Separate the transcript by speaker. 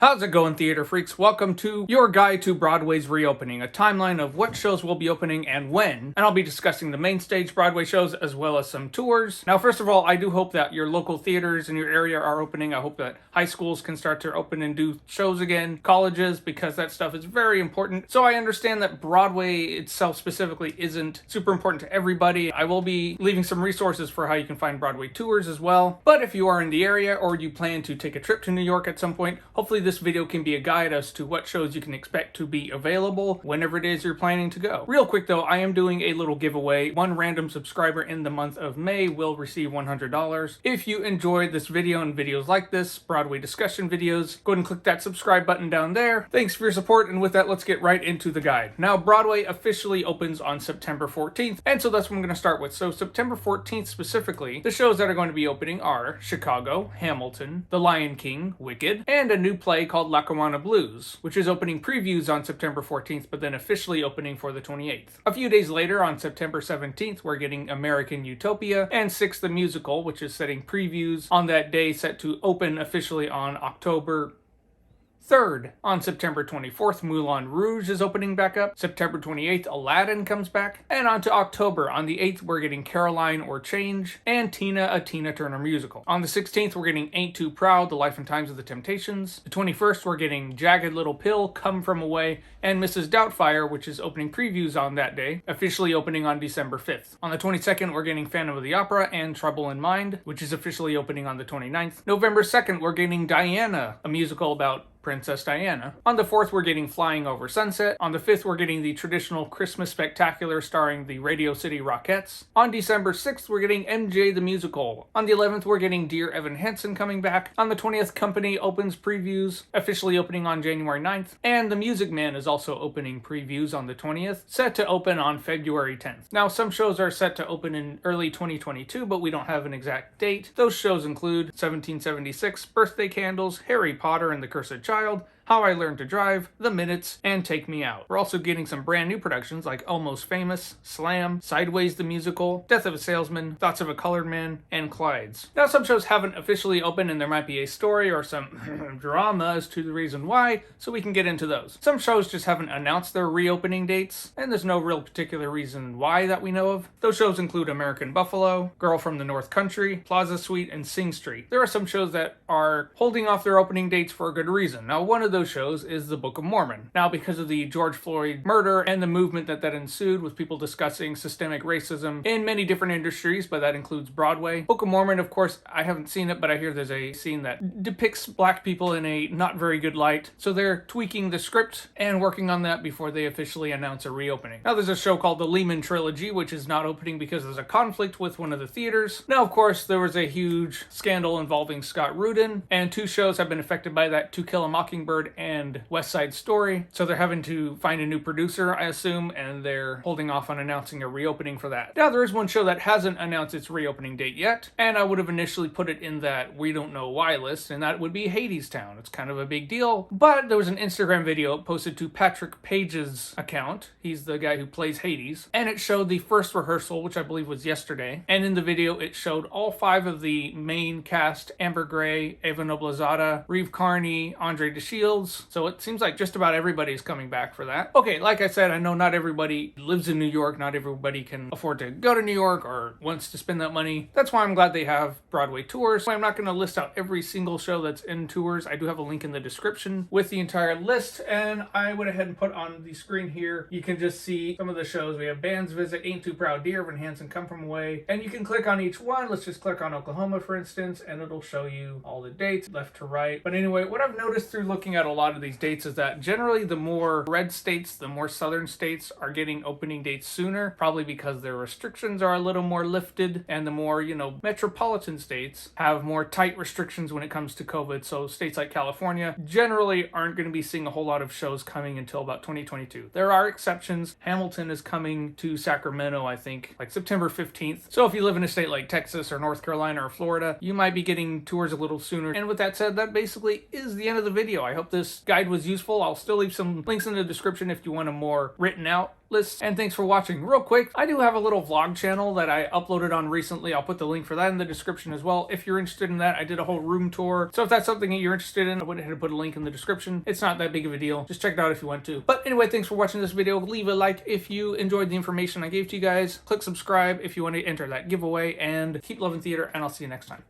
Speaker 1: How's it going, theater freaks? Welcome to your guide to Broadway's reopening, a timeline of what shows will be opening and when, and I'll be discussing the main stage Broadway shows as well as some tours. Now, first of all, I do hope that your local theaters in your area are opening. I hope that high schools can start to open and do shows again, colleges, because that stuff is very important. So I understand that Broadway itself specifically isn't super important to everybody. I will be leaving some resources for how you can find Broadway tours as well. But if you are in the area or you plan to take a trip to New York at some point, hopefully this video can be a guide as to what shows you can expect to be available whenever it is you're planning to go. Real quick though, I am doing a little giveaway. One random subscriber in the month of May will receive $100. If you enjoyed this video and videos like this, Broadway discussion videos, go ahead and click that subscribe button down there. Thanks for your support, and with that, let's get right into the guide. Now, Broadway officially opens on September 14th, and so that's what I'm going to start with. So September 14th specifically, the shows that are going to be opening are Chicago, Hamilton, The Lion King, Wicked, and a new play called Lackawanna Blues, which is opening previews on September 14th, but then officially opening for the 28th. A few days later, on September 17th, we're getting American Utopia and Six the Musical, which is setting previews on that day, set to open officially on October 3rd. On September 24th, MOULIN ROUGE is opening back up. September 28th, Aladdin comes back. And on to October. On the 8th, we're getting Caroline or Change and Tina, a Tina Turner musical. On the 16th, we're getting Ain't Too Proud, The Life and Times of the Temptations. The 21st, we're getting Jagged Little Pill, Come From Away, and Mrs. Doubtfire, which is opening previews on that day, officially opening on December 5th. On the 22nd, we're getting Phantom of the Opera and Trouble in Mind, which is officially opening on the 29th. November 2nd, we're getting Diana, a musical about Princess Diana. On the 4th, we're getting Flying Over Sunset. On the 5th, we're getting the traditional Christmas spectacular starring the Radio City Rockettes. On December 6th, we're getting MJ the Musical. On the 11th, we're getting Dear Evan Hansen coming back. On the 20th, Company opens previews, officially opening on January 9th. And The Music Man is also opening previews on the 20th, set to open on February 10th. Now, some shows are set to open in early 2022, but we don't have an exact date. Those shows include 1776, Birthday Candles, Harry Potter and the Cursed Child, How I Learned to Drive, The Minutes, and Take Me Out. We're also getting some brand new productions like Almost Famous, Slam, Sideways the Musical, Death of a Salesman, Thoughts of a Colored Man, and Clydes. Now, some shows haven't officially opened and there might be a story or some drama as to the reason why, so we can get into those. Some shows just haven't announced their reopening dates, and there's no real particular reason why that we know of. Those shows include American Buffalo, Girl from the North Country, Plaza Suite, and Sing Street. There are some shows that are holding off their opening dates for a good reason. Now, one of those shows is the Book of Mormon. Now, because of the George Floyd murder and the movement that ensued with people discussing systemic racism in many different industries, but that includes Broadway. Book of Mormon, of course, I haven't seen it, but I hear there's a scene that depicts black people in a not very good light. So they're tweaking the script and working on that before they officially announce a reopening. Now, there's a show called the Lehman Trilogy, which is not opening because there's a conflict with one of the theaters. Now, of course, there was a huge scandal involving Scott Rudin, and two shows have been affected by that, To Kill a Mockingbird and West Side Story. So they're having to find a new producer, I assume, and they're holding off on announcing a reopening for that. Now, there is one show that hasn't announced its reopening date yet, and I would have initially put it in that we don't know why list, and that would be Hadestown. It's kind of a big deal, but there was an Instagram video posted to Patrick Page's account. He's the guy who plays Hades, and it showed the first rehearsal, which I believe was yesterday, and in the video it showed all 5 of the main cast: Amber Gray, Ava Noblezada, Reeve Carney, Andre DeShields. So it seems like just about everybody's coming back for that. Okay, like I said, I know not everybody lives in New York, not everybody can afford to go to New York or wants to spend that money. That's why I'm glad they have Broadway tours. I'm not going to list out every single show that's in tours. I do have a link in the description with the entire list, and I went ahead and put on the screen here. You can just see some of the shows. We have Band's Visit, Ain't Too Proud, Dear Evan Hansen, Come From Away, and you can click on each one. Let's just click on Oklahoma, for instance, and it'll show you all the dates left to right. But anyway, what I've noticed through looking at a lot of these dates is that generally the more red states, the more southern states are getting opening dates sooner, probably because their restrictions are a little more lifted, and the more, metropolitan states have more tight restrictions when it comes to COVID. So states like California generally aren't going to be seeing a whole lot of shows coming until about 2022. There are exceptions. Hamilton is coming to Sacramento, I think, like September 15th. So if you live in a state like Texas or North Carolina or Florida, you might be getting tours a little sooner. And with that said, that basically is the end of the video. I hope this guide was useful. I'll still leave some links in the description if you want a more written out list. And thanks for watching. Real quick, I do have a little vlog channel that I uploaded on recently. I'll put the link for that in the description as well. If you're interested in that, I did a whole room tour. So if that's something that you're interested in, I went ahead and put a link in the description. It's not that big of a deal. Just check it out if you want to. But anyway, thanks for watching this video. Leave a like if you enjoyed the information I gave to you guys. Click subscribe if you want to enter that giveaway, and keep loving theater, and I'll see you next time.